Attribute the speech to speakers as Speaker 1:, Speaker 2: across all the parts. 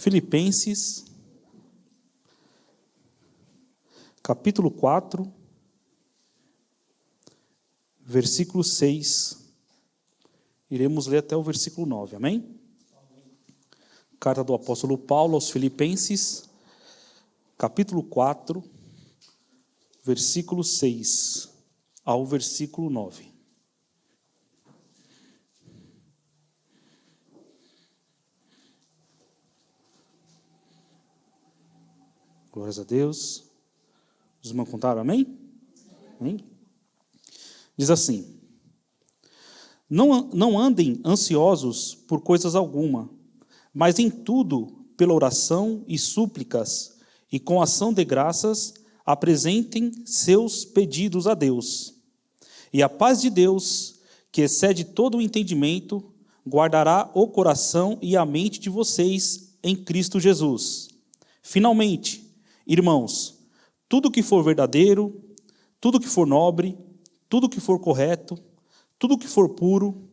Speaker 1: Filipenses, capítulo 4, versículo 6. Iremos ler até o versículo 9, amém? Carta do apóstolo Paulo aos Filipenses, capítulo 4, versículo 6 ao versículo 9. Glórias a Deus. Os irmãos contaram, amém? Amém? Diz assim: Não andem ansiosos por coisas alguma, mas em tudo, pela oração e súplicas, e com ação de graças, apresentem seus pedidos a Deus. E a paz de Deus, que excede todo o entendimento, guardará o coração e a mente de vocês em Cristo Jesus. Finalmente, irmãos, tudo que for verdadeiro, tudo que for nobre, tudo que for correto, tudo que for puro,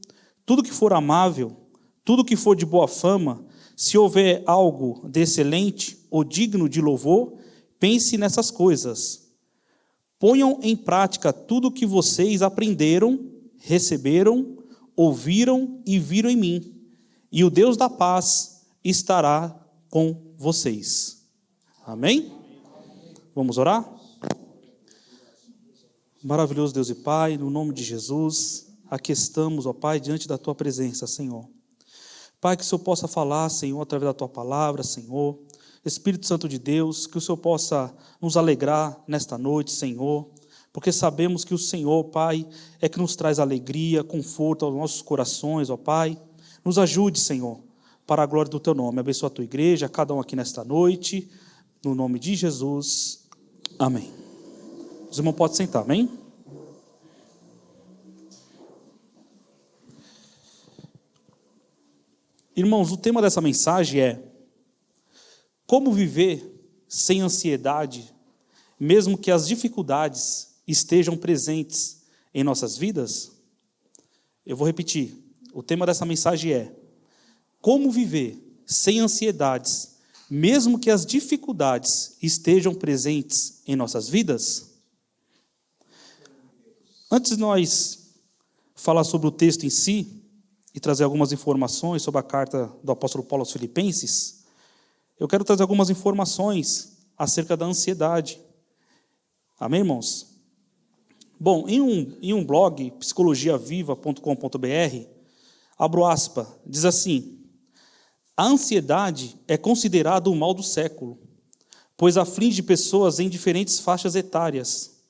Speaker 1: tudo que for amável, tudo que for de boa fama, se houver algo de excelente ou digno de louvor, pense nessas coisas. Ponham em prática tudo o que vocês aprenderam, receberam, ouviram e viram em mim, e o Deus da paz estará com vocês. Amém? Vamos orar? Maravilhoso Deus e Pai, no nome de Jesus, aqui estamos, ó Pai, diante da Tua presença, Senhor. Pai, que o Senhor possa falar, Senhor, através da Tua palavra, Senhor. Espírito Santo de Deus, que o Senhor possa nos alegrar nesta noite, Senhor, porque sabemos que o Senhor, Pai, é que nos traz alegria, conforto aos nossos corações, ó Pai. Nos ajude, Senhor, para a glória do Teu nome. Abençoa a Tua igreja, cada um aqui nesta noite, no nome de Jesus. Amém. Os irmãos podem sentar, amém? Irmãos, o tema dessa mensagem é: como viver sem ansiedade, mesmo que as dificuldades estejam presentes em nossas vidas? Eu vou repetir. O tema dessa mensagem é: como viver sem ansiedades, mesmo que as dificuldades estejam presentes em nossas vidas? Antes de nós falar sobre o texto em si e trazer algumas informações sobre a carta do apóstolo Paulo aos Filipenses, eu quero trazer algumas informações acerca da ansiedade. Amém, irmãos? Bom, em um blog, psicologiaviva.com.br, abro aspas, diz assim: a ansiedade é considerada o mal do século, pois aflige pessoas em diferentes faixas etárias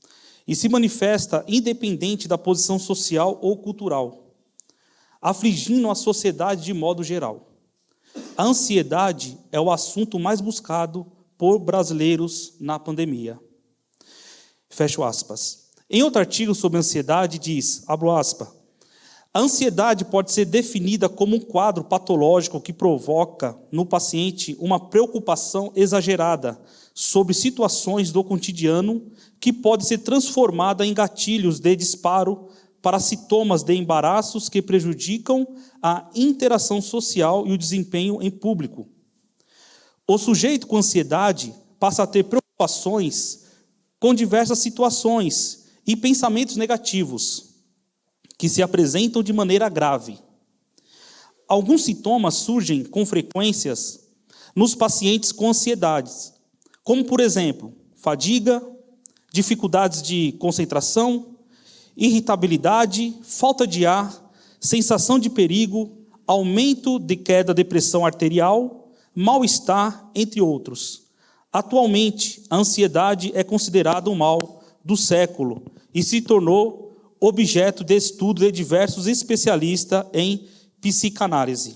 Speaker 1: e se manifesta independente da posição social ou cultural, afligindo a sociedade de modo geral. A ansiedade é o assunto mais buscado por brasileiros na pandemia. Fecho aspas. Em outro artigo sobre ansiedade diz, abro aspas, a ansiedade pode ser definida como um quadro patológico que provoca no paciente uma preocupação exagerada sobre situações do cotidiano que pode ser transformada em gatilhos de disparo para sintomas de embaraços que prejudicam a interação social e o desempenho em público. O sujeito com ansiedade passa a ter preocupações com diversas situações e pensamentos negativos que se apresentam de maneira grave. Alguns sintomas surgem com frequências nos pacientes com ansiedades, como, por exemplo, fadiga, dificuldades de concentração, irritabilidade, falta de ar, sensação de perigo, aumento de queda de pressão arterial, mal-estar, entre outros. Atualmente, a ansiedade é considerada um mal do século e se tornou objeto de estudo de diversos especialistas em psicanálise.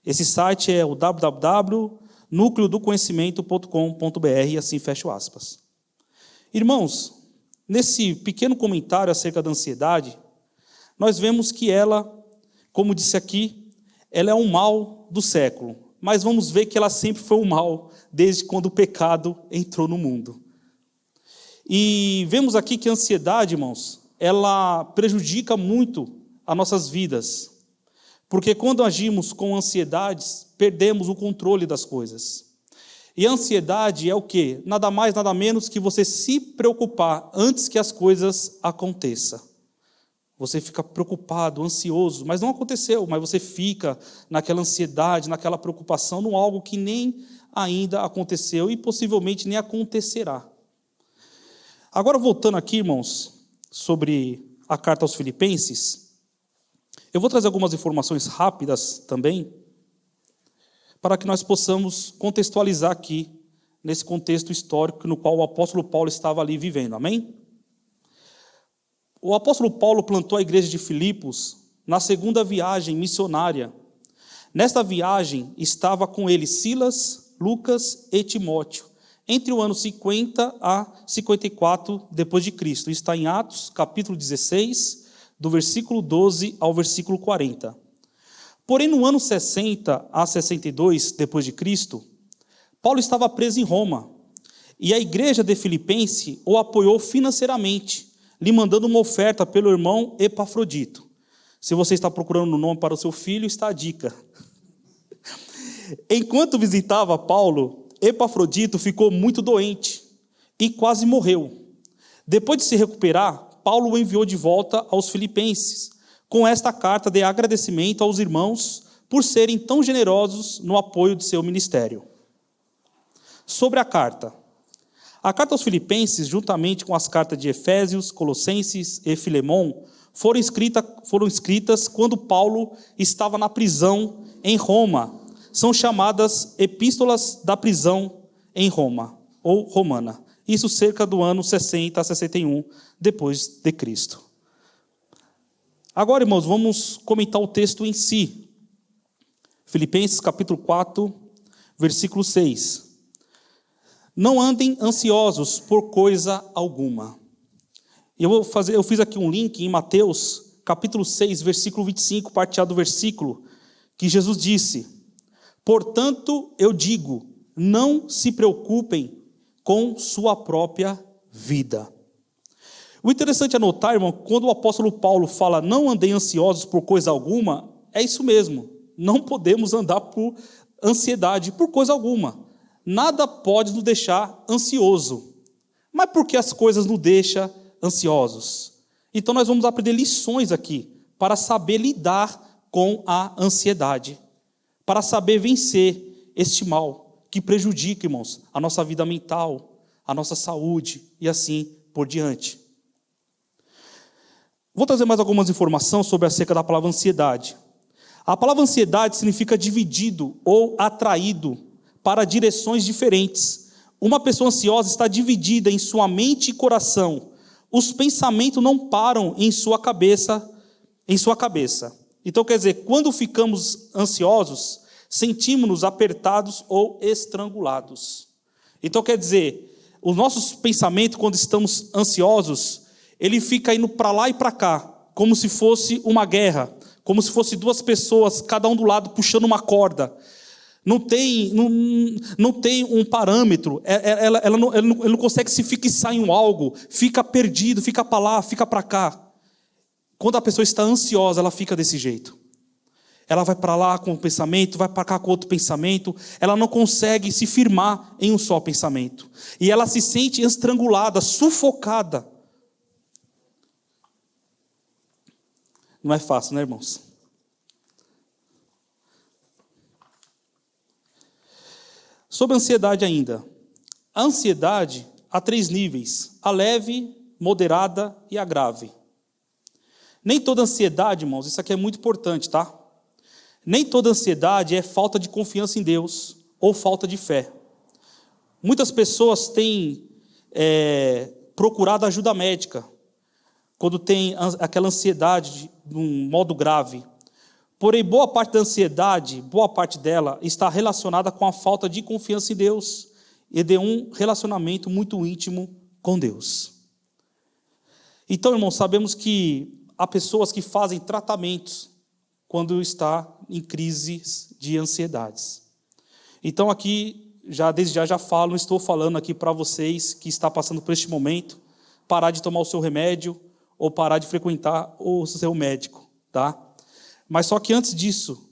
Speaker 1: Esse site é o www.nucleodoconhecimento.com.br e assim fecho aspas. Irmãos, nesse pequeno comentário acerca da ansiedade, nós vemos que ela, como disse aqui, ela é um mal do século, mas vamos ver que ela sempre foi um mal desde quando o pecado entrou no mundo. E vemos aqui que a ansiedade, irmãos, ela prejudica muito as nossas vidas. Porque quando agimos com ansiedades, perdemos o controle das coisas. E a ansiedade é o quê? Nada mais, nada menos que você se preocupar antes que as coisas aconteçam. Você fica preocupado, ansioso, mas não aconteceu, mas você fica naquela ansiedade, naquela preocupação, num algo que nem ainda aconteceu e possivelmente nem acontecerá. Agora, voltando aqui, irmãos, sobre a carta aos Filipenses, eu vou trazer algumas informações rápidas também, para que nós possamos contextualizar aqui, nesse contexto histórico no qual o apóstolo Paulo estava ali vivendo, amém? O apóstolo Paulo plantou a igreja de Filipos na segunda viagem missionária. Nesta viagem estava com ele Silas, Lucas e Timóteo, entre o ano 50 a 54 depois de Cristo. Isso está em Atos, capítulo 16, do versículo 12 ao versículo 40. Porém, no ano 60 a 62 depois de Cristo, Paulo estava preso em Roma, e a igreja de Filipense o apoiou financeiramente, lhe mandando uma oferta pelo irmão Epafrodito. Se você está procurando um nome para o seu filho, está a dica. Enquanto visitava Paulo, Epafrodito ficou muito doente e quase morreu. Depois de se recuperar, Paulo o enviou de volta aos filipenses, com esta carta de agradecimento aos irmãos por serem tão generosos no apoio de seu ministério. Sobre a carta aos Filipenses, juntamente com as cartas de Efésios, Colossenses e Filemão, foram escritas quando Paulo estava na prisão em Roma. São chamadas epístolas da prisão em Roma, ou romana. Isso cerca do ano 60 a 61 depois de Cristo. Agora, irmãos, vamos comentar o texto em si. Filipenses capítulo 4, versículo 6. Não andem ansiosos por coisa alguma. Eu fiz aqui um link em Mateus, capítulo 6, versículo 25, parte A do versículo, que Jesus disse: portanto, eu digo, não se preocupem com sua própria vida. O interessante é notar, irmão, quando o apóstolo Paulo fala, não andem ansiosos por coisa alguma, é isso mesmo. Não podemos andar por ansiedade, por coisa alguma. Nada pode nos deixar ansioso. Mas por que as coisas nos deixam ansiosos? Então nós vamos aprender lições aqui para saber lidar com a ansiedade, para saber vencer este mal que prejudica, irmãos, a nossa vida mental, a nossa saúde e assim por diante. Vou trazer mais algumas informações sobre acerca da palavra ansiedade. A palavra ansiedade significa dividido ou atraído para direções diferentes. Uma pessoa ansiosa está dividida em sua mente e coração. Os pensamentos não param em sua cabeça. Então, quer dizer, quando ficamos ansiosos, sentimos-nos apertados ou estrangulados. Então, quer dizer, os nossos pensamentos, quando estamos ansiosos, ele fica indo para lá e para cá, como se fosse uma guerra, como se fosse duas pessoas, cada um do lado, puxando uma corda. Não tem um parâmetro, ele não consegue se fixar em algo, fica perdido, fica para lá, fica para cá. Quando a pessoa está ansiosa, ela fica desse jeito. Ela vai para lá com um pensamento, vai para cá com outro pensamento, ela não consegue se firmar em um só pensamento. E ela se sente estrangulada, sufocada. Não é fácil, né, irmãos? Sobre a ansiedade ainda. A ansiedade há 3 níveis: a leve, moderada e a grave. Nem toda ansiedade, irmãos, isso aqui é muito importante, tá? Nem toda ansiedade é falta de confiança em Deus ou falta de fé. Muitas pessoas têm procurado ajuda médica quando tem aquela ansiedade de um modo grave. Porém, boa parte da ansiedade, boa parte dela, está relacionada com a falta de confiança em Deus e de um relacionamento muito íntimo com Deus. Então, irmãos, sabemos que há pessoas que fazem tratamentos quando está em crises de ansiedades. Então, aqui, desde já falo, não estou falando aqui para vocês que está passando por este momento, parar de tomar o seu remédio ou parar de frequentar o seu médico, tá? Mas só que antes disso,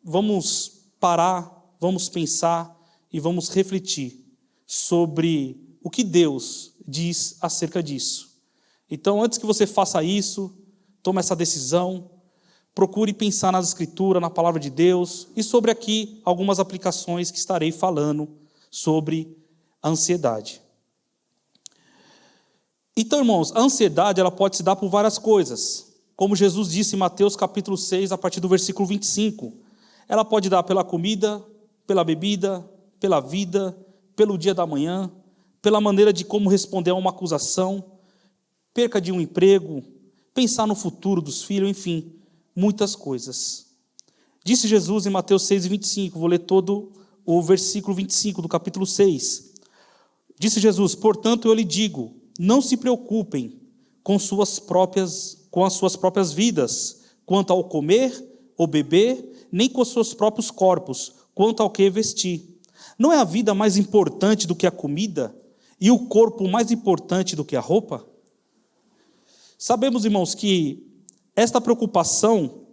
Speaker 1: vamos parar, vamos pensar e vamos refletir sobre o que Deus diz acerca disso. Então, antes que você faça isso, tome essa decisão, procure pensar nas Escrituras, na Palavra de Deus, e sobre aqui algumas aplicações que estarei falando sobre a ansiedade. Então, irmãos, a ansiedade ela pode se dar por várias coisas. Como Jesus disse em Mateus capítulo 6, a partir do versículo 25. Ela pode dar pela comida, pela bebida, pela vida, pelo dia da manhã, pela maneira de como responder a uma acusação, perca de um emprego, pensar no futuro dos filhos, enfim, muitas coisas. Disse Jesus em Mateus 6, 25, vou ler todo o versículo 25 do capítulo 6. Disse Jesus: portanto eu lhe digo, não se preocupem com as suas próprias vidas, quanto ao comer ou beber, nem com os seus próprios corpos, quanto ao que vestir. Não é a vida mais importante do que a comida, e o corpo mais importante do que a roupa? Sabemos, irmãos, que esta preocupação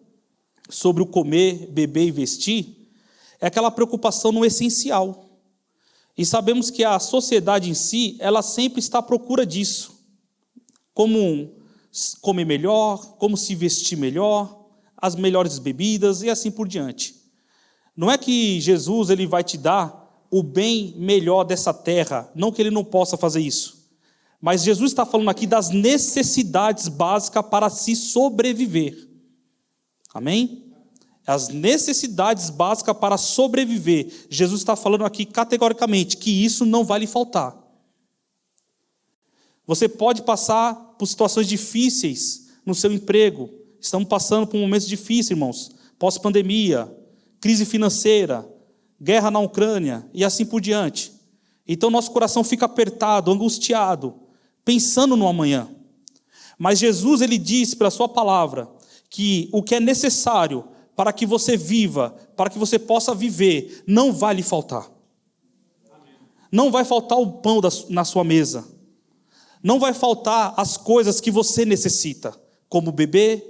Speaker 1: sobre o comer, beber e vestir é aquela preocupação no essencial. E sabemos que a sociedade em si, ela sempre está à procura disso. Como comer melhor, como se vestir melhor, as melhores bebidas e assim por diante. Não é que Jesus ele vai te dar o bem melhor dessa terra, não que ele não possa fazer isso. Mas Jesus está falando aqui das necessidades básicas para se sobreviver. Amém? As necessidades básicas para sobreviver. Jesus está falando aqui categoricamente que isso não vai lhe faltar. Você pode passar por situações difíceis no seu emprego. Estamos passando por momentos difíceis, irmãos. Pós-pandemia, crise financeira, guerra na Ucrânia e assim por diante. Então nosso coração fica apertado, angustiado, pensando no amanhã. Mas Jesus, ele diz pela sua palavra que o que é necessário para que você viva, para que você possa viver, não vai lhe faltar. Não vai faltar o pão na sua mesa. Não vai faltar as coisas que você necessita, como beber,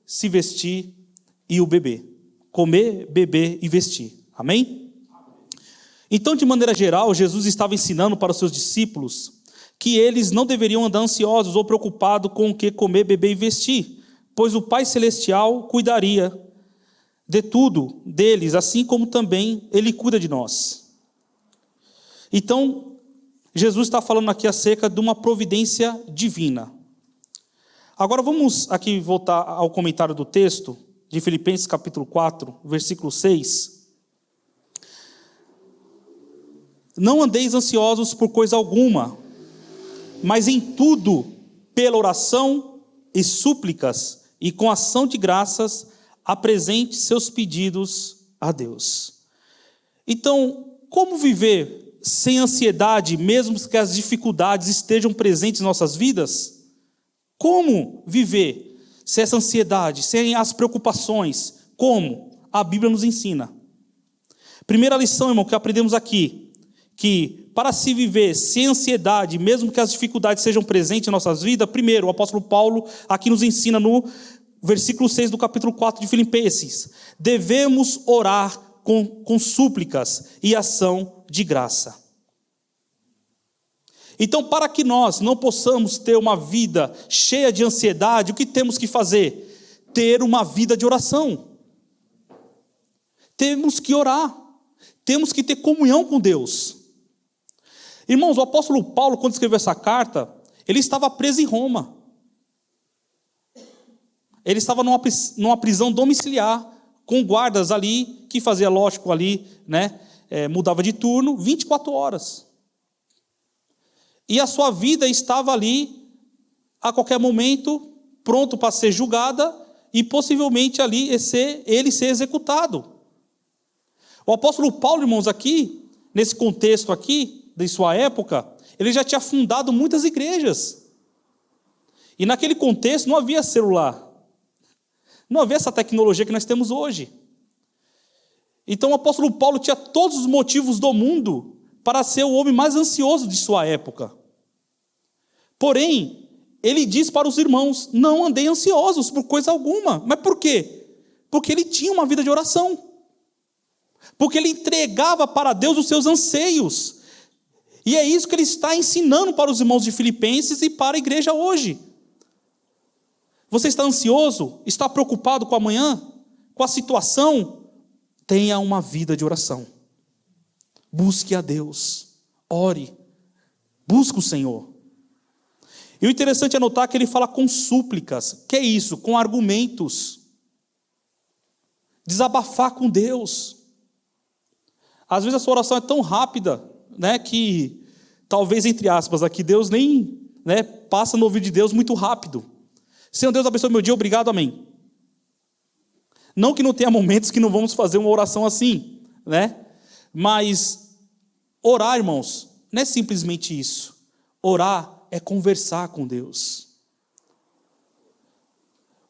Speaker 1: se vestir e o beber. Comer, beber e vestir. Amém? Então, de maneira geral, Jesus estava ensinando para os seus discípulos que eles não deveriam andar ansiosos ou preocupados com o que comer, beber e vestir, pois o Pai Celestial cuidaria de tudo deles, assim como também Ele cuida de nós. Então, Jesus está falando aqui acerca de uma providência divina. Agora vamos aqui voltar ao comentário do texto, de Filipenses capítulo 4, versículo 6. Não andeis ansiosos por coisa alguma, mas em tudo, pela oração e súplicas, e com ação de graças, apresente seus pedidos a Deus. Então, como viver sem ansiedade, mesmo que as dificuldades estejam presentes em nossas vidas? Como viver sem essa ansiedade, sem as preocupações? Como? A Bíblia nos ensina. Primeira lição, irmão, que aprendemos aqui, que para se viver sem ansiedade, mesmo que as dificuldades sejam presentes em nossas vidas, primeiro, o apóstolo Paulo aqui nos ensina no versículo 6 do capítulo 4 de Filipenses: devemos orar com súplicas e ação de graça. Então, para que nós não possamos ter uma vida cheia de ansiedade, o que temos que fazer? Ter uma vida de oração. Temos que orar. Temos que ter comunhão com Deus. Irmãos, o apóstolo Paulo, quando escreveu essa carta, ele estava preso em Roma. Ele estava numa prisão domiciliar, com guardas ali, que fazia, lógico, ali, né, mudava de turno, 24 horas. E a sua vida estava ali, a qualquer momento, pronto para ser julgada, e possivelmente ali ele ser executado. O apóstolo Paulo, irmãos, aqui, nesse contexto aqui, de sua época, ele já tinha fundado muitas igrejas. E naquele contexto não havia celular. Não havia essa tecnologia que nós temos hoje. Então o apóstolo Paulo tinha todos os motivos do mundo para ser o homem mais ansioso de sua época. Porém, ele diz para os irmãos: não andem ansiosos por coisa alguma. Mas por quê? Porque ele tinha uma vida de oração. Porque ele entregava para Deus os seus anseios. E é isso que ele está ensinando para os irmãos de Filipenses e para a igreja hoje. Você está ansioso? Está preocupado com amanhã? Com a situação? Tenha uma vida de oração. Busque a Deus. Ore. Busque o Senhor. E o interessante é notar que ele fala com súplicas. Que é isso? Com argumentos. Desabafar com Deus. Às vezes a sua oração é tão rápida, né, que talvez, entre aspas, aqui Deus nem, né, passa no ouvido de Deus muito rápido. Senhor Deus, abençoe meu dia, obrigado, amém. Não que não tenha momentos que não vamos fazer uma oração assim, né? Mas orar, irmãos, não é simplesmente isso. Orar é conversar com Deus.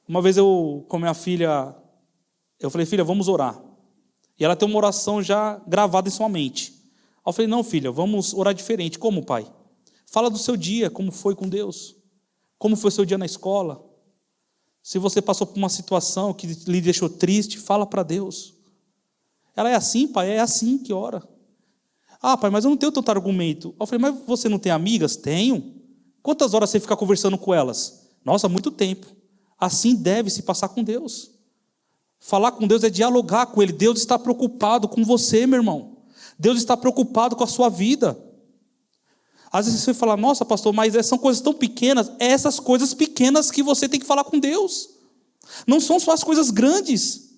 Speaker 1: Uma vez eu, com minha filha, eu falei, filha, vamos orar. E ela tem uma oração já gravada em sua mente. Aí eu falei, não, filha, vamos orar diferente. Como, pai? Fala do seu dia, como foi com Deus. Como foi o seu dia na escola. Se você passou por uma situação que lhe deixou triste, fala para Deus. Ela é assim, pai? É assim que ora. Ah, pai, mas eu não tenho tanto argumento. Eu falei, mas você não tem amigas? Tenho. Quantas horas você fica conversando com elas? Nossa, muito tempo. Assim deve se passar com Deus. Falar com Deus é dialogar com Ele. Deus está preocupado com você, meu irmão. Deus está preocupado com a sua vida. Às vezes você fala, nossa, pastor, mas são coisas tão pequenas. É essas coisas pequenas que você tem que falar com Deus. Não são só as coisas grandes.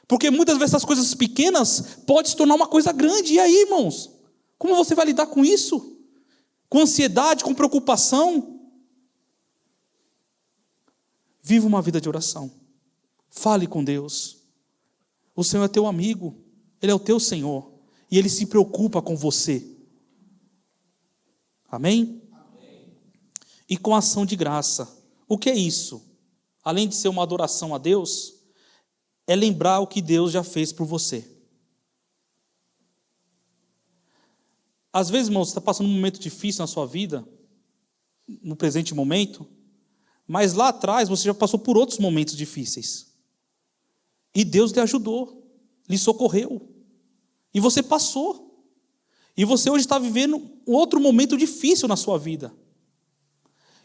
Speaker 1: Porque muitas vezes essas coisas pequenas podem se tornar uma coisa grande. E aí, irmãos? Como você vai lidar com isso? Com ansiedade, com preocupação? Viva uma vida de oração. Fale com Deus. O Senhor é teu amigo. Ele é o teu Senhor. E Ele se preocupa com você. Amém? Amém? E com ação de graça. O que é isso? Além de ser uma adoração a Deus, é lembrar o que Deus já fez por você. Às vezes, irmãos, você está passando um momento difícil na sua vida, no presente momento, mas lá atrás você já passou por outros momentos difíceis. E Deus lhe ajudou, lhe socorreu. E você passou. E você hoje está vivendo um outro momento difícil na sua vida.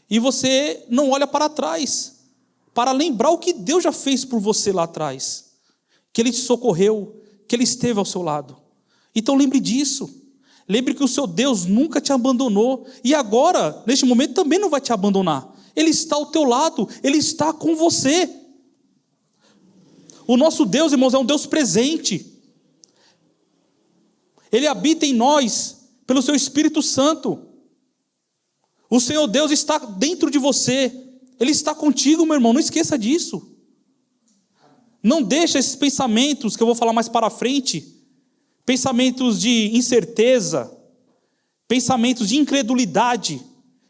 Speaker 1: E você não olha para trás, para lembrar o que Deus já fez por você lá atrás. Que Ele te socorreu, que Ele esteve ao seu lado. Então lembre disso. Lembre que o seu Deus nunca te abandonou. E agora, neste momento, também não vai te abandonar. Ele está ao teu lado, Ele está com você. O nosso Deus, irmãos, é um Deus presente. Ele habita em nós pelo seu Espírito Santo. O Senhor Deus está dentro de você. Ele está contigo, meu irmão, não esqueça disso. Não deixe esses pensamentos que eu vou falar mais para frente, pensamentos de incerteza, pensamentos de incredulidade,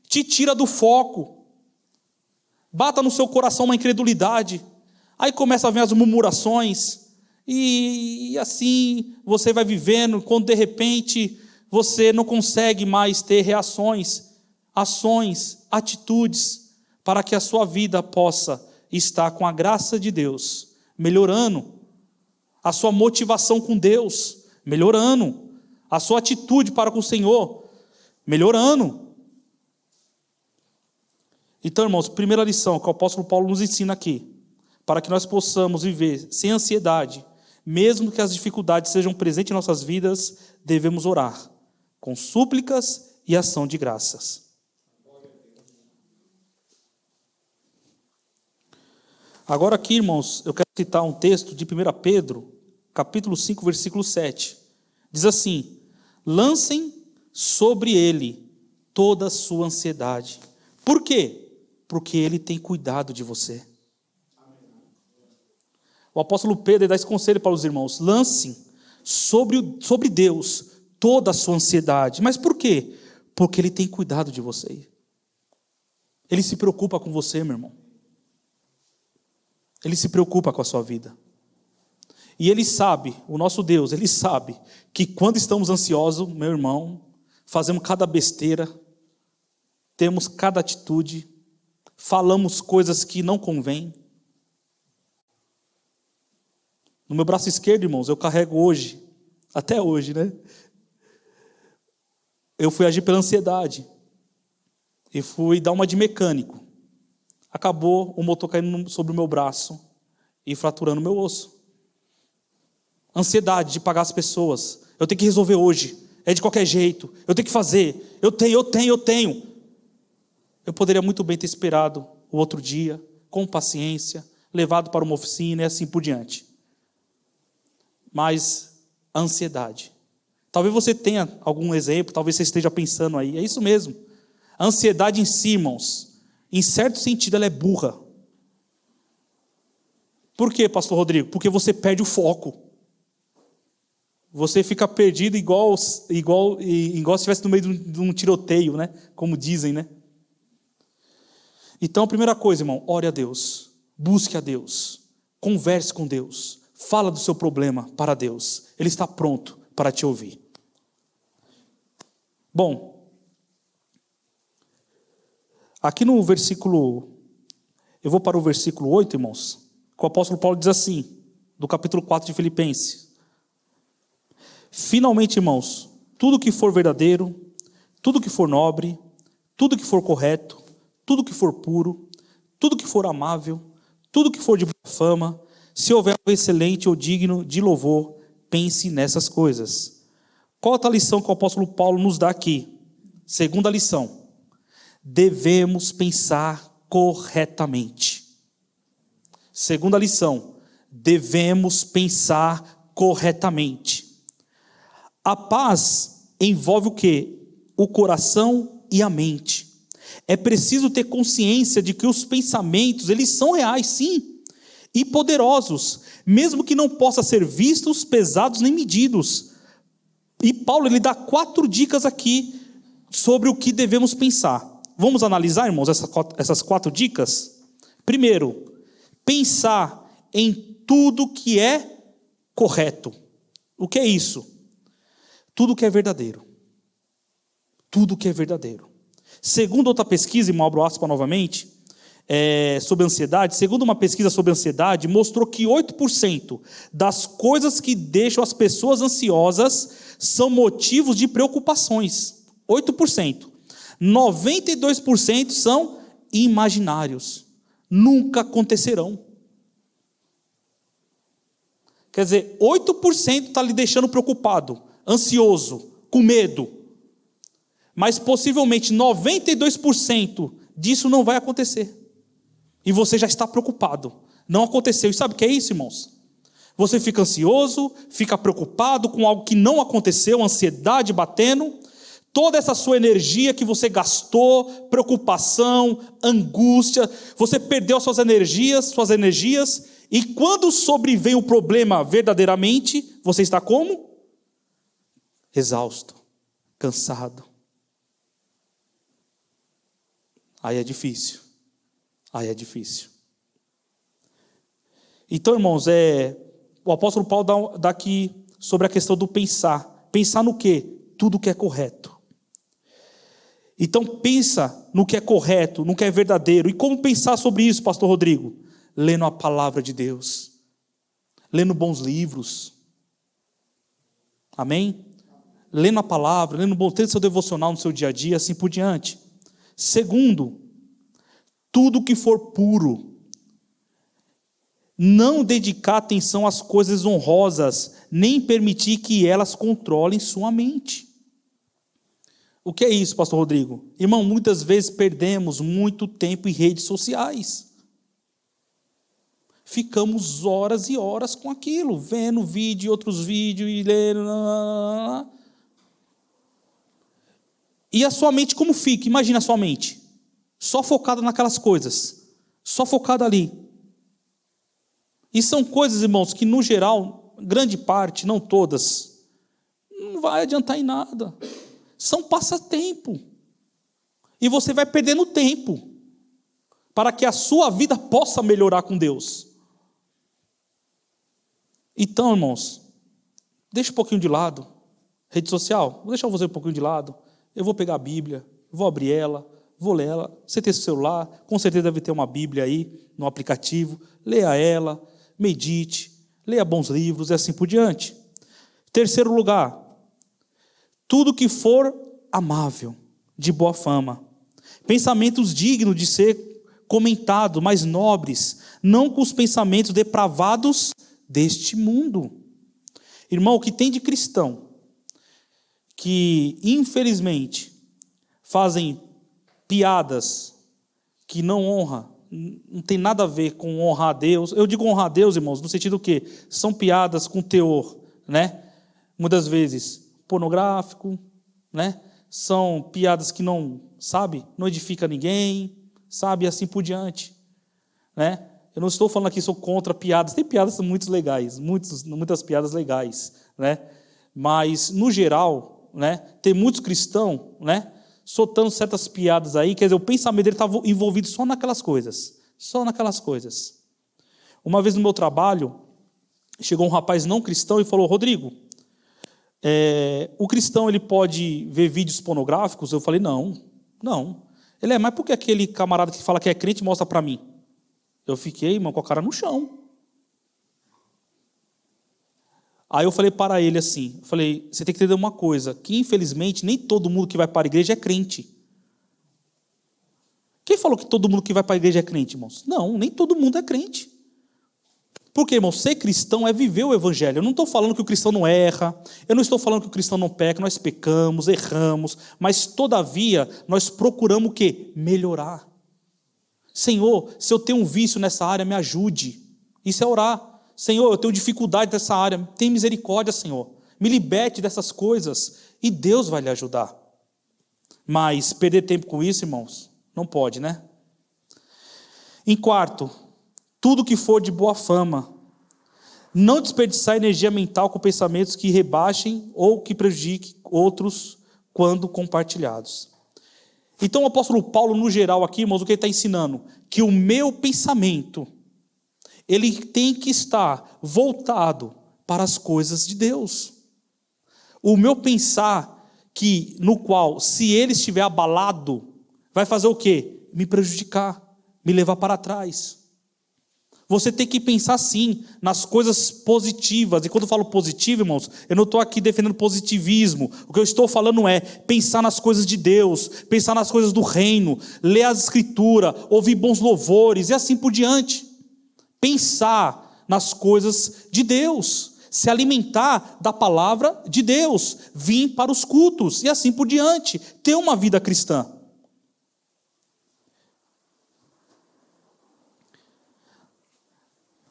Speaker 1: te tira do foco. Bata no seu coração uma incredulidade. Aí começa a vir as murmurações. E assim você vai vivendo, quando de repente você não consegue mais ter reações, ações, atitudes, para que a sua vida possa estar com a graça de Deus, melhorando, a sua motivação com Deus, melhorando, a sua atitude para com o Senhor, melhorando. Então, irmãos, primeira lição que o apóstolo Paulo nos ensina aqui, para que nós possamos viver sem ansiedade, mesmo que as dificuldades sejam presentes em nossas vidas, devemos orar, com súplicas e ação de graças. Agora aqui, irmãos, eu quero citar um texto de 1 Pedro, capítulo 5, versículo 7. Diz assim, lancem sobre ele toda a sua ansiedade. Por quê? Porque ele tem cuidado de você. O apóstolo Pedro dá esse conselho para os irmãos, lancem sobre Deus toda a sua ansiedade. Mas por quê? Porque Ele tem cuidado de você. Ele se preocupa com você, meu irmão. Ele se preocupa com a sua vida. E Ele sabe, o nosso Deus, Ele sabe que quando estamos ansiosos, meu irmão, fazemos cada besteira, temos cada atitude, falamos coisas que não convêm. No meu braço esquerdo, irmãos, eu carrego hoje, até hoje, né? Eu fui agir pela ansiedade. E fui dar uma de mecânico. Acabou o motor caindo sobre o meu braço e fraturando o meu osso. Ansiedade de pagar as pessoas. Eu tenho que resolver hoje. É de qualquer jeito. Eu tenho que fazer. Eu tenho. Eu poderia muito bem ter esperado o outro dia, com paciência, levado para uma oficina e assim por diante. Mas a ansiedade. Talvez você tenha algum exemplo, talvez você esteja pensando aí. É isso mesmo. A ansiedade em si, irmãos, em certo sentido, ela é burra. Por quê, pastor Rodrigo? Porque você perde o foco. Você fica perdido igual se estivesse no meio de um tiroteio, né? Como dizem, né? Então, a primeira coisa, irmão, ore a Deus. Busque a Deus. Converse com Deus. Fala do seu problema para Deus. Ele está pronto para te ouvir. Bom, aqui no versículo, eu vou para o versículo 8, irmãos, que o apóstolo Paulo diz assim, do capítulo 4 de Filipenses: finalmente, irmãos, tudo que for verdadeiro, tudo que for nobre, tudo que for correto, tudo que for puro, tudo que for amável, tudo que for de boa fama, se houver algo excelente ou digno de louvor, pense nessas coisas. Qual a outra lição que o apóstolo Paulo nos dá aqui? Segunda lição: devemos pensar corretamente. Segunda lição: devemos pensar corretamente. A paz envolve o quê? O coração e a mente. É preciso ter consciência de que os pensamentos, eles são reais, sim, e poderosos, mesmo que não possam ser vistos, pesados nem medidos. E Paulo, ele dá 4 dicas aqui sobre o que devemos pensar. Vamos analisar, irmãos, essas 4 dicas? Primeiro, pensar em tudo que é correto. O que é isso? Tudo que é verdadeiro. Tudo que é verdadeiro. Segundo outra pesquisa, e abro aspas novamente, sobre ansiedade, segundo uma pesquisa sobre ansiedade, mostrou que 8% das coisas que deixam as pessoas ansiosas são motivos de preocupações. 8%. 92% são imaginários. Nunca acontecerão. Quer dizer, 8% está lhe deixando preocupado, ansioso, com medo. Mas possivelmente 92% disso não vai acontecer. E você já está preocupado. Não aconteceu. E sabe o que é isso, irmãos? Você fica ansioso, fica preocupado com algo que não aconteceu, ansiedade batendo. Toda essa sua energia que você gastou, preocupação, angústia, você perdeu suas energias, e quando sobrevém o problema verdadeiramente, você está como? Exausto, cansado. Aí é difícil. Então, irmãos, o apóstolo Paulo dá aqui sobre a questão do pensar. Pensar no quê? Tudo que é correto. Então, pensa no que é correto, no que é verdadeiro. E como pensar sobre isso, pastor Rodrigo? Lendo a palavra de Deus. Lendo bons livros. Amém? Lendo a palavra, tendo seu devocional no seu dia a dia, assim por diante. Segundo, tudo que for puro. Não dedicar atenção às coisas honrosas, nem permitir que elas controlem sua mente. O que é isso, pastor Rodrigo? Irmão, muitas vezes perdemos muito tempo em redes sociais. Ficamos horas e horas com aquilo, vendo vídeo, outros vídeos, e lendo. E a sua mente como fica? Imagina a sua mente. Só focada naquelas coisas. Só focada ali. E são coisas, irmãos, que no geral, grande parte, não todas, não vai adiantar em nada. São passatempo. E você vai perdendo tempo para que a sua vida possa melhorar com Deus. Então, irmãos, deixa um pouquinho de lado. Rede social, vou deixar você um pouquinho de lado. Eu vou pegar a Bíblia, vou abrir ela, vou ler ela. Você tem seu celular, com certeza deve ter uma Bíblia aí no aplicativo. Leia ela, medite, leia bons livros e assim por diante. Terceiro lugar, tudo que for amável, de boa fama, pensamentos dignos de ser comentados, mas nobres, não com os pensamentos depravados deste mundo. Irmão, o que tem de cristão que, infelizmente, fazem piadas que não honram, não tem nada a ver com honrar a Deus. Eu digo honrar a Deus, irmãos, no sentido que são piadas com teor, né? Muitas vezes pornográfico, né? São piadas que não, sabe, não edifica ninguém, sabe, e assim por diante, né? Eu não estou falando aqui, sou contra piadas. Tem piadas muito legais, muitas piadas legais, né? Mas no geral, né? Tem muitos cristãos, né? Soltando certas piadas aí, quer dizer, o pensamento dele está envolvido só naquelas coisas. Uma vez no meu trabalho, chegou um rapaz não cristão e falou: Rodrigo, o cristão ele pode ver vídeos pornográficos? Eu falei: não. Ele mas por que aquele camarada que fala que é crente mostra para mim? Eu fiquei, irmão, com a cara no chão. Aí eu falei para ele assim, você tem que entender uma coisa, que infelizmente nem todo mundo que vai para a igreja é crente. Quem falou que todo mundo que vai para a igreja é crente, irmãos? Não, nem todo mundo é crente. Porque, irmão, ser cristão é viver o evangelho. Eu não estou falando que o cristão não erra, eu não estou falando que o cristão não peca, nós pecamos, erramos, mas todavia nós procuramos o quê? Melhorar. Senhor, se eu tenho um vício nessa área, me ajude. Isso é orar. Senhor, eu tenho dificuldade nessa área, tem misericórdia, Senhor. Me liberte dessas coisas e Deus vai lhe ajudar. Mas perder tempo com isso, irmãos, não pode, né? Em quarto, tudo que for de boa fama. Não desperdiçar energia mental com pensamentos que rebaixem ou que prejudiquem outros quando compartilhados. Então o apóstolo Paulo, no geral aqui, irmãos, o que ele está ensinando? Que o meu pensamento, ele tem que estar voltado para as coisas de Deus. O meu pensar, no qual, se ele estiver abalado, vai fazer o quê? Me prejudicar, me levar para trás. Você tem que pensar sim nas coisas positivas. E quando eu falo positivo, irmãos, eu não estou aqui defendendo positivismo. O que eu estou falando é pensar nas coisas de Deus, pensar nas coisas do reino, ler as escrituras, ouvir bons louvores e assim por diante. Pensar nas coisas de Deus, se alimentar da palavra de Deus, vir para os cultos e assim por diante, ter uma vida cristã.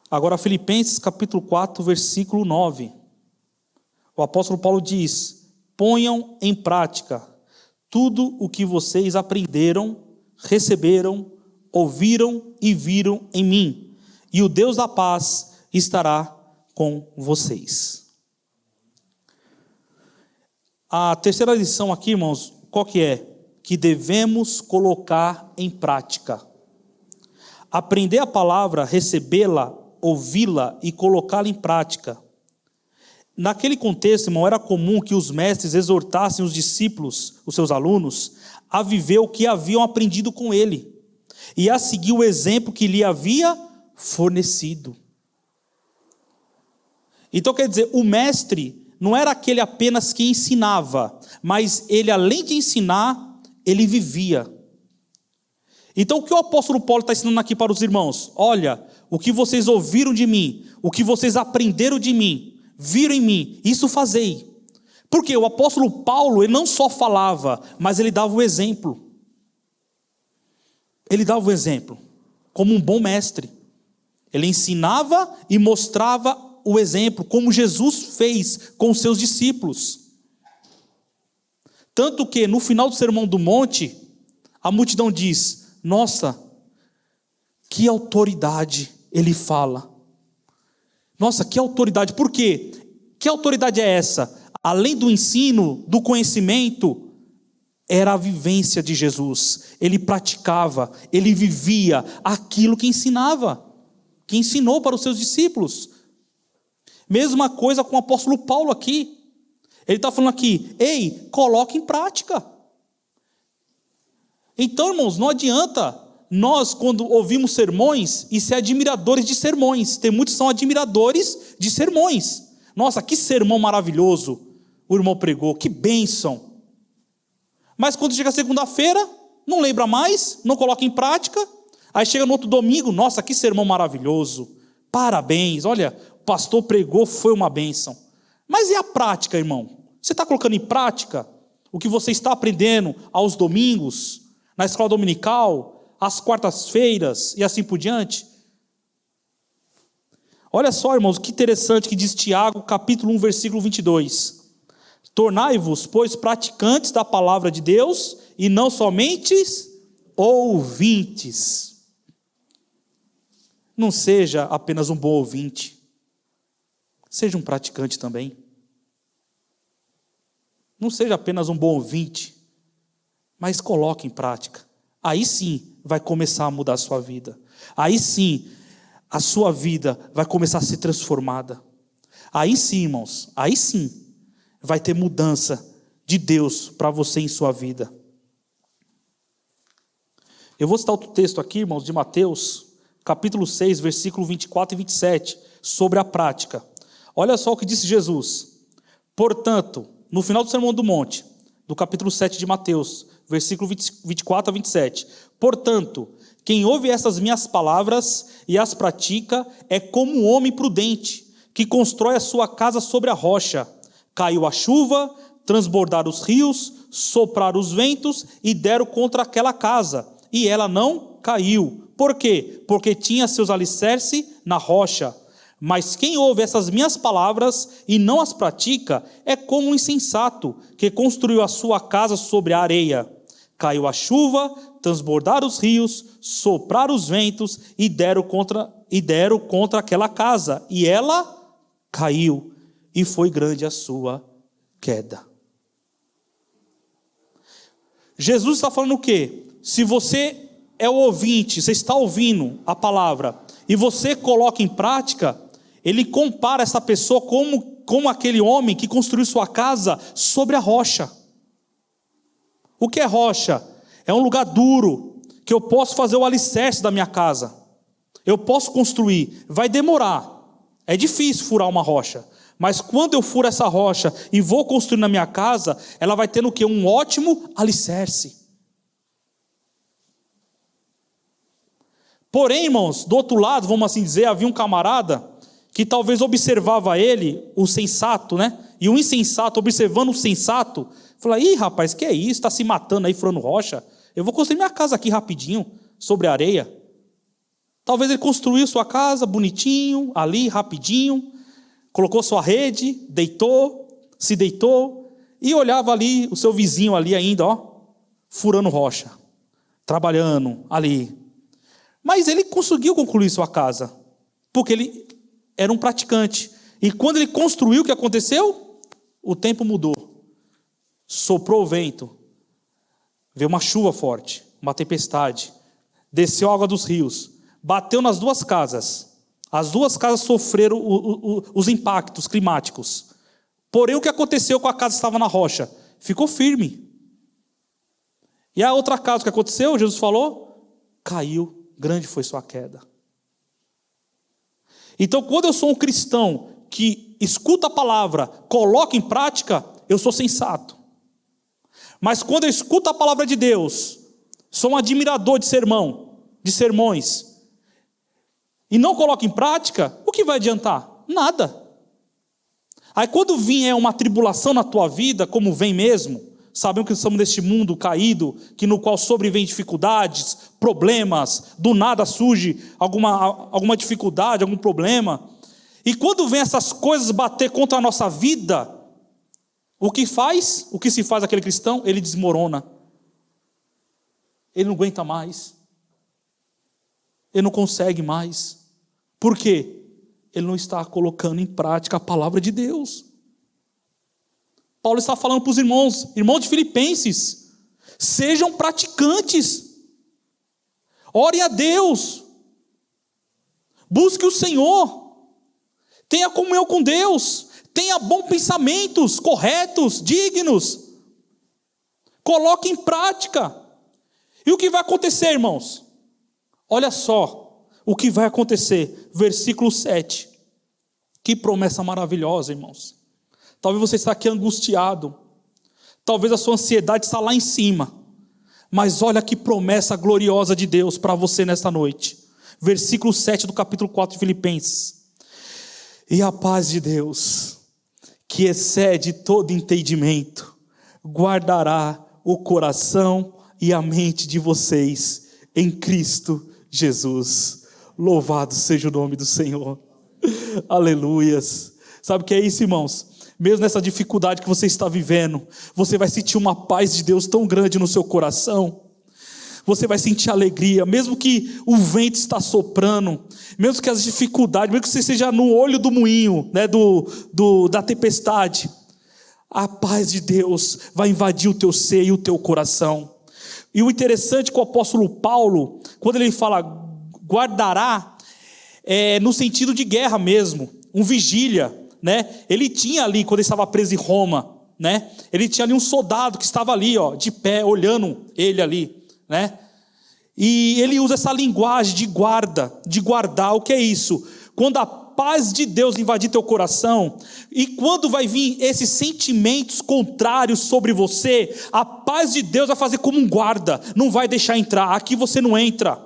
Speaker 1: Agora Filipenses capítulo 4, versículo 9. O apóstolo Paulo diz: ponham em prática tudo o que vocês aprenderam, receberam, ouviram e viram em mim, e o Deus da paz estará com vocês. A terceira lição aqui, irmãos, qual que é? Que devemos colocar em prática. Aprender a palavra, recebê-la, ouvi-la e colocá-la em prática. Naquele contexto, irmão, era comum que os mestres exortassem os discípulos, os seus alunos, a viver o que haviam aprendido com ele e a seguir o exemplo que lhe havia fornecido. Então, quer dizer, o mestre não era aquele apenas que ensinava, mas ele, além de ensinar, ele vivia. Então, o que o apóstolo Paulo está ensinando aqui para os irmãos? Olha, o que vocês ouviram de mim, o que vocês aprenderam de mim, viram em mim, isso fazei. Porque o apóstolo Paulo, ele não só falava, mas ele dava o exemplo. Ele dava o exemplo, como um bom mestre. Ele ensinava e mostrava o exemplo, como Jesus fez com os seus discípulos. Tanto que, no final do Sermão do Monte, a multidão diz: nossa, que autoridade ele fala. Nossa, que autoridade. Por quê? Que autoridade é essa? Além do ensino, do conhecimento, era a vivência de Jesus. Ele praticava, ele vivia aquilo que ensinava, que ensinou para os seus discípulos. Mesma coisa com o apóstolo Paulo aqui. Ele está falando aqui: ei, coloque em prática. Então, irmãos, não adianta nós, quando ouvimos sermões, e ser admiradores de sermões. Tem muitos que são admiradores de sermões. Nossa, que sermão maravilhoso o irmão pregou, que bênção. Mas quando chega segunda-feira, não lembra mais, não coloca em prática. Aí chega no outro domingo, nossa, que sermão maravilhoso. Parabéns, olha, o pastor pregou, foi uma bênção. Mas e a prática, irmão? Você está colocando em prática o que você está aprendendo aos domingos, na escola dominical, às quartas-feiras e assim por diante? Olha só, irmãos, que interessante que diz Tiago, capítulo 1, versículo 22. Tornai-vos, pois, praticantes da palavra de Deus, e não somente ouvintes. Não seja apenas um bom ouvinte, seja um praticante também. Não seja apenas um bom ouvinte, mas coloque em prática. Aí sim vai começar a mudar a sua vida. Aí sim a sua vida vai começar a ser transformada. Aí sim, irmãos, aí sim vai ter mudança de Deus para você em sua vida. Eu vou citar outro texto aqui, irmãos, de Mateus, capítulo 6, versículo 24 e 27, sobre a prática. Olha só o que disse Jesus. Portanto, no final do Sermão do Monte, do capítulo 7 de Mateus, versículo 24 a 27. Portanto, quem ouve essas minhas palavras e as pratica é como um homem prudente, que constrói a sua casa sobre a rocha. Caiu a chuva, transbordaram os rios, sopraram os ventos e deram contra aquela casa, e ela não caiu. Por quê? Porque tinha seus alicerces na rocha. Mas quem ouve essas minhas palavras e não as pratica é como um insensato que construiu a sua casa sobre a areia. Caiu a chuva, transbordaram os rios, sopraram os ventos e deram contra aquela casa, e ela caiu, e foi grande a sua queda. Jesus está falando o quê? Se você é o ouvinte, você está ouvindo a palavra, e você coloca em prática, ele compara essa pessoa como aquele homem que construiu sua casa sobre a rocha. O que é rocha? É um lugar duro, que eu posso fazer o alicerce da minha casa. Eu posso construir, vai demorar. É difícil furar uma rocha. Mas quando eu furo essa rocha e vou construir na minha casa, ela vai ter no quê? Um ótimo alicerce. Porém, irmãos, do outro lado, vamos assim dizer, havia um camarada que talvez observava ele, o sensato, né? E o insensato observando o sensato, falou: ih, rapaz, que é isso? Está se matando aí, furando rocha? Eu vou construir minha casa aqui rapidinho, sobre a areia. Talvez ele construiu sua casa bonitinho, ali, rapidinho, colocou sua rede, se deitou, e olhava ali o seu vizinho ali ainda, ó, furando rocha, trabalhando ali. Mas ele conseguiu concluir sua casa, porque ele era um praticante. E quando ele construiu, o que aconteceu? O tempo mudou. Soprou o vento. Veio uma chuva forte, uma tempestade. Desceu a água dos rios. Bateu nas duas casas. As duas casas sofreram os impactos climáticos. Porém, o que aconteceu com a casa que estava na rocha? Ficou firme. E a outra casa, o que aconteceu? Jesus falou, caiu. Grande foi sua queda. Então, quando eu sou um cristão que escuta a palavra, coloca em prática, eu sou sensato. Mas quando eu escuto a palavra de Deus, sou um admirador de sermões, e não coloco em prática, o que vai adiantar? Nada. Aí quando vier uma tribulação na tua vida, como vem mesmo, sabemos que estamos neste mundo caído, que no qual sobrevêm dificuldades, problemas, do nada surge alguma dificuldade, algum problema. E quando vem essas coisas bater contra a nossa vida, o que se faz aquele cristão? Ele desmorona. Ele não aguenta mais. Ele não consegue mais. Por quê? Ele não está colocando em prática a palavra de Deus. Paulo está falando para os irmãos de Filipenses, sejam praticantes, orem a Deus, busque o Senhor, tenha comunhão com Deus, tenha bons pensamentos, corretos, dignos, coloque em prática. E o que vai acontecer, irmãos? Olha só o que vai acontecer. Versículo 7. Que promessa maravilhosa, irmãos. Talvez você está aqui angustiado. Talvez a sua ansiedade está lá em cima. Mas olha que promessa gloriosa de Deus para você nesta noite. Versículo 7 do capítulo 4 de Filipenses. E a paz de Deus, que excede todo entendimento, guardará o coração e a mente de vocês em Cristo Jesus. Louvado seja o nome do Senhor. Aleluias. Sabe o que é isso, irmãos? Mesmo nessa dificuldade que você está vivendo, você vai sentir uma paz de Deus tão grande no seu coração. Você vai sentir alegria, mesmo que o vento está soprando, mesmo que as dificuldades, mesmo que você esteja no olho do moinho, né, da tempestade, a paz de Deus vai invadir o teu ser e o teu coração. E o interessante é que o apóstolo Paulo, quando ele fala guardará, no sentido de guerra mesmo, um vigília, né? Ele tinha ali, quando ele estava preso em Roma, né? Ele tinha ali um soldado que estava ali, de pé, olhando ele ali, né? E ele usa essa linguagem de guarda, de guardar. O que é isso? Quando a paz de Deus invadir teu coração, e quando vai vir esses sentimentos contrários sobre você, a paz de Deus vai fazer como um guarda, não vai deixar entrar. Aqui você não entra.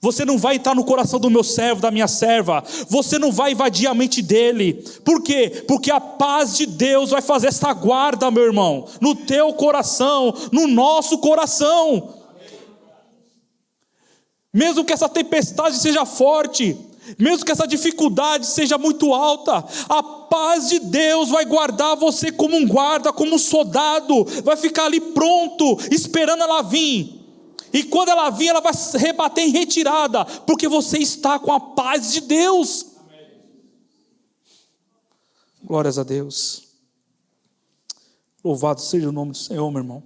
Speaker 1: Você não vai entrar no coração do meu servo, da minha serva. Você não vai invadir a mente dele. Por quê? Porque a paz de Deus vai fazer essa guarda, meu irmão, no teu coração, no nosso coração. Mesmo que essa tempestade seja forte, mesmo que essa dificuldade seja muito alta, a paz de Deus vai guardar você como um guarda, como um soldado. Vai ficar ali pronto, esperando ela vir. E quando ela vir, ela vai rebater em retirada, porque você está com a paz de Deus. Amém. Glórias a Deus. Louvado seja o nome do Senhor, meu irmão.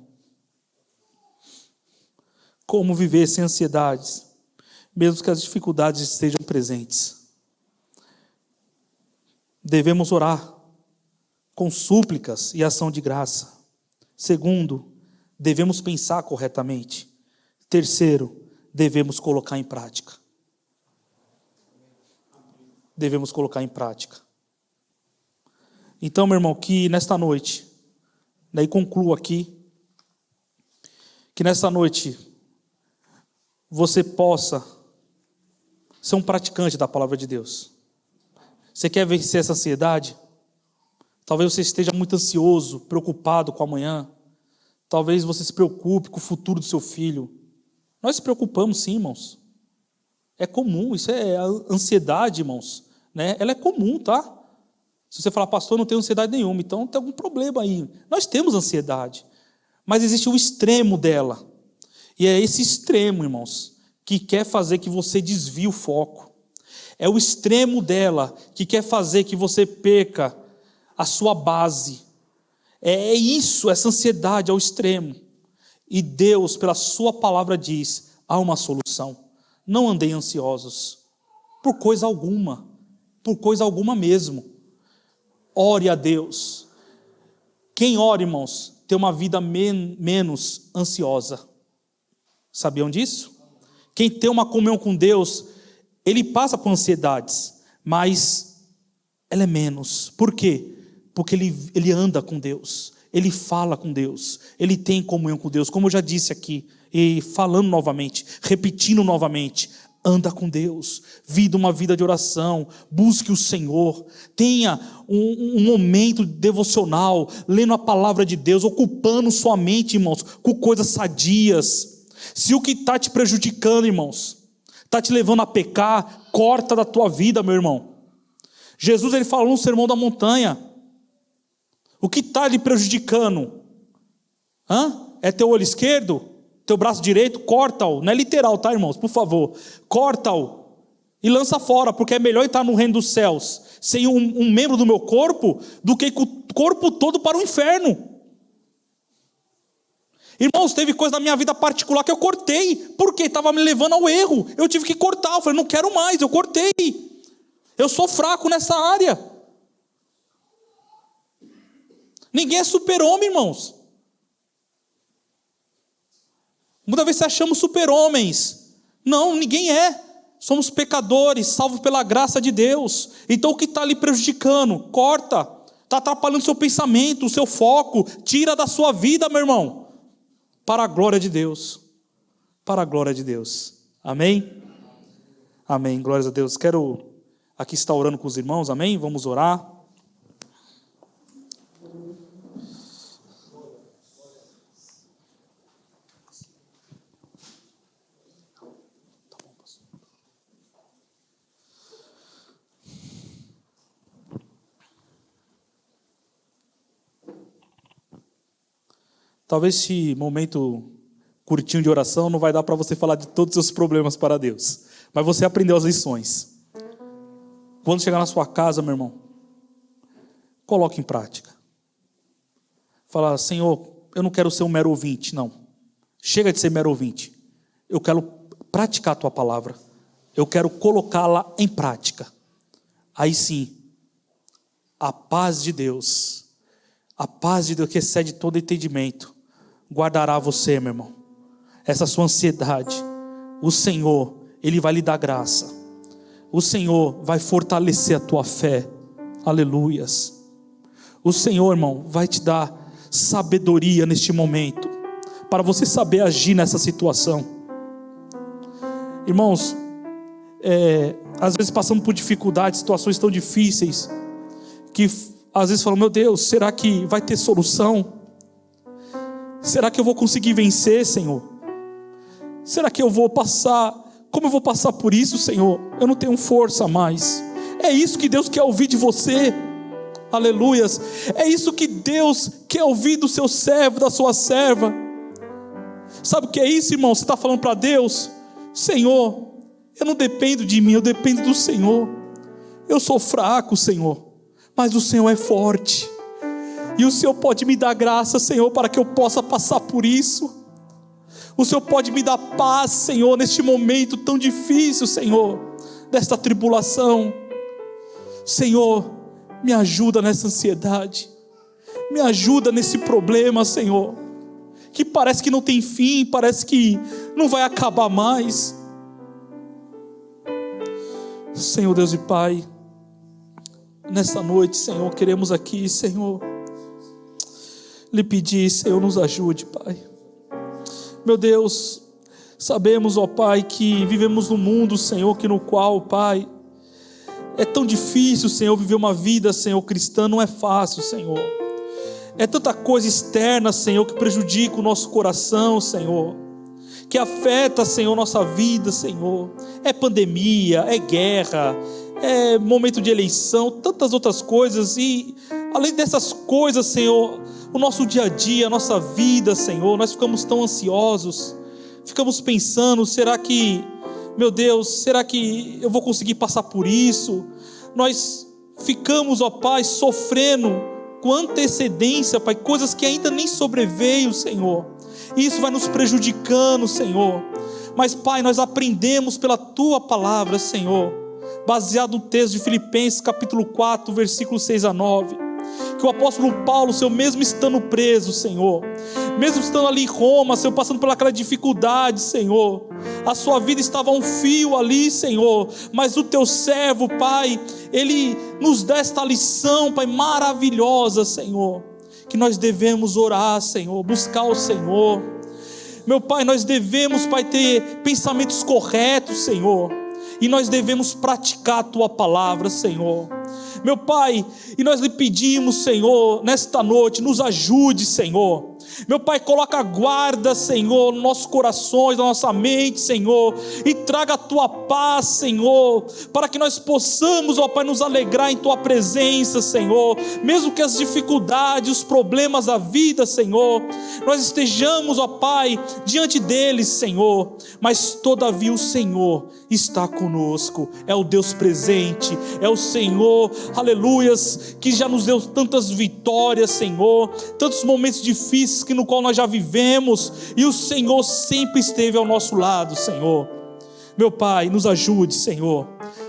Speaker 1: Como viver sem ansiedades, mesmo que as dificuldades estejam presentes? Devemos orar com súplicas e ação de graça. Segundo, devemos pensar corretamente. Terceiro, devemos colocar em prática. Devemos colocar em prática. Então, meu irmão, que nesta noite, daí concluo aqui, que nesta noite você possa ser um praticante da palavra de Deus. Você quer vencer essa ansiedade? Talvez você esteja muito ansioso, preocupado com amanhã. Talvez você se preocupe com o futuro do seu filho. Nós se preocupamos sim, irmãos. É comum, isso é a ansiedade, irmãos, né? Ela é comum, tá? Se você falar, pastor, não tenho ansiedade nenhuma, então tem algum problema aí. Nós temos ansiedade, mas existe o extremo dela. E é esse extremo, irmãos, que quer fazer que você desvie o foco. É o extremo dela que quer fazer que você perca a sua base. É isso, essa ansiedade é o extremo. E Deus, pela sua palavra, diz: há uma solução. Não andei ansiosos por coisa alguma mesmo. Ore a Deus. Quem ora, irmãos, tem uma vida menos ansiosa. Sabiam disso? Quem tem uma comunhão com Deus, ele passa por ansiedades, mas ela é menos. Por quê? Porque ele anda com Deus. Ele fala com Deus, ele tem comunhão com Deus, como eu já disse aqui, e falando novamente, repetindo novamente, anda com Deus, uma vida de oração, busque o Senhor, tenha um momento devocional, lendo a palavra de Deus, ocupando sua mente, irmãos, com coisas sadias. Se o que está te prejudicando, irmãos, está te levando a pecar, corta da tua vida, meu irmão. Jesus, ele falou no Sermão da Montanha, o que está lhe prejudicando? É teu olho esquerdo? Teu braço direito? Corta-o. Não é literal, tá, irmãos? Por favor. Corta-o e lança fora, porque é melhor estar no reino dos céus sem um membro do meu corpo do que com o corpo todo para o inferno. Irmãos, teve coisa na minha vida particular que eu cortei, porque estava me levando ao erro. Eu tive que cortar. Eu falei, não quero mais, eu cortei. Eu sou fraco nessa área. Ninguém é super-homem, irmãos. Muitas vezes achamos super-homens Não, ninguém é. Somos pecadores, salvos pela graça de Deus. Então o que está ali prejudicando? Corta. Está atrapalhando o seu pensamento, o seu foco. Tira da sua vida, meu irmão. Para a glória de Deus. Para a glória de Deus. Amém? Amém, glórias a Deus. Quero aqui estar orando com os irmãos, amém? Vamos orar. Talvez esse momento curtinho de oração não vai dar para você falar de todos os seus problemas para Deus. Mas você aprendeu as lições. Quando chegar na sua casa, meu irmão, coloque em prática. Fala, Senhor, eu não quero ser um mero ouvinte, não. Chega de ser mero ouvinte. Eu quero praticar a tua palavra. Eu quero colocá-la em prática. Aí sim, a paz de Deus que excede todo entendimento, guardará você, meu irmão. Essa sua ansiedade, o Senhor, Ele vai lhe dar graça. O Senhor vai fortalecer a tua fé. Aleluias. O Senhor, irmão, vai te dar sabedoria neste momento, para você saber agir nessa situação. Irmãos, às vezes passamos por dificuldades, situações tão difíceis, que às vezes falamos, meu Deus, será que vai ter solução? Será que eu vou conseguir vencer, Senhor? Será que eu vou passar? Como eu vou passar por isso, Senhor? Eu não tenho força mais. É isso que Deus quer ouvir de você. Aleluias. É isso que Deus quer ouvir do seu servo, da sua serva. Sabe o que é isso, irmão? Você está falando para Deus, Senhor, eu não dependo de mim, eu dependo do Senhor. Eu sou fraco, Senhor, mas o Senhor é forte. E o Senhor pode me dar graça, Senhor, para que eu possa passar por isso. O Senhor pode me dar paz, Senhor, neste momento tão difícil, Senhor, desta tribulação. Senhor, me ajuda nessa ansiedade. Me ajuda nesse problema, Senhor, que parece que não tem fim, parece que não vai acabar mais. Senhor Deus e Pai, nesta noite, Senhor, queremos aqui, Senhor, lhe pedir, Senhor, nos ajude, Pai. Meu Deus, sabemos, ó Pai, que vivemos num mundo, Senhor, que no qual, Pai, é tão difícil, Senhor, viver uma vida, Senhor, cristã, não é fácil, Senhor. É tanta coisa externa, Senhor, que prejudica o nosso coração, Senhor, que afeta, Senhor, nossa vida, Senhor. É pandemia, é guerra, é momento de eleição, tantas outras coisas. E além dessas coisas, Senhor, o nosso dia a dia, a nossa vida, Senhor, nós ficamos tão ansiosos, ficamos pensando, será que, meu Deus, será que eu vou conseguir passar por isso? Nós ficamos, ó Pai, sofrendo com antecedência, Pai, coisas que ainda nem sobreveio, Senhor. E isso vai nos prejudicando, Senhor. Mas, Pai, nós aprendemos pela Tua palavra, Senhor, baseado no texto de Filipenses, capítulo 4, versículos 6 a 9, que o apóstolo Paulo, Senhor, mesmo estando preso, Senhor, mesmo estando ali em Roma, Senhor, passando por aquela dificuldade, Senhor, a sua vida estava a um fio ali, Senhor, mas o Teu servo, Pai, ele nos dá esta lição, Pai, maravilhosa, Senhor, que nós devemos orar, Senhor, buscar o Senhor. Meu Pai, nós devemos, Pai, ter pensamentos corretos, Senhor, e nós devemos praticar a Tua palavra, Senhor. Meu Pai, e nós lhe pedimos, Senhor, nesta noite, nos ajude, Senhor. Meu Pai, coloca a guarda, Senhor, nos nossos corações, na nossa mente, Senhor, e traga a Tua paz, Senhor, para que nós possamos, ó Pai, nos alegrar em Tua presença, Senhor, mesmo que as dificuldades, os problemas da vida, Senhor, nós estejamos, ó Pai, diante deles, Senhor, mas todavia o Senhor está conosco, é o Deus presente, é o Senhor, aleluias, que já nos deu tantas vitórias, Senhor, tantos momentos difíceis que no qual nós já vivemos, e o Senhor sempre esteve ao nosso lado, Senhor. Meu Pai, nos ajude, Senhor,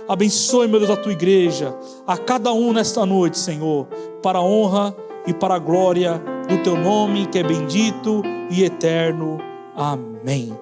Speaker 1: abençoe, meu Deus, a Tua igreja, a cada um nesta noite, Senhor, para a honra e para a glória do Teu nome, que é bendito e eterno. Amém.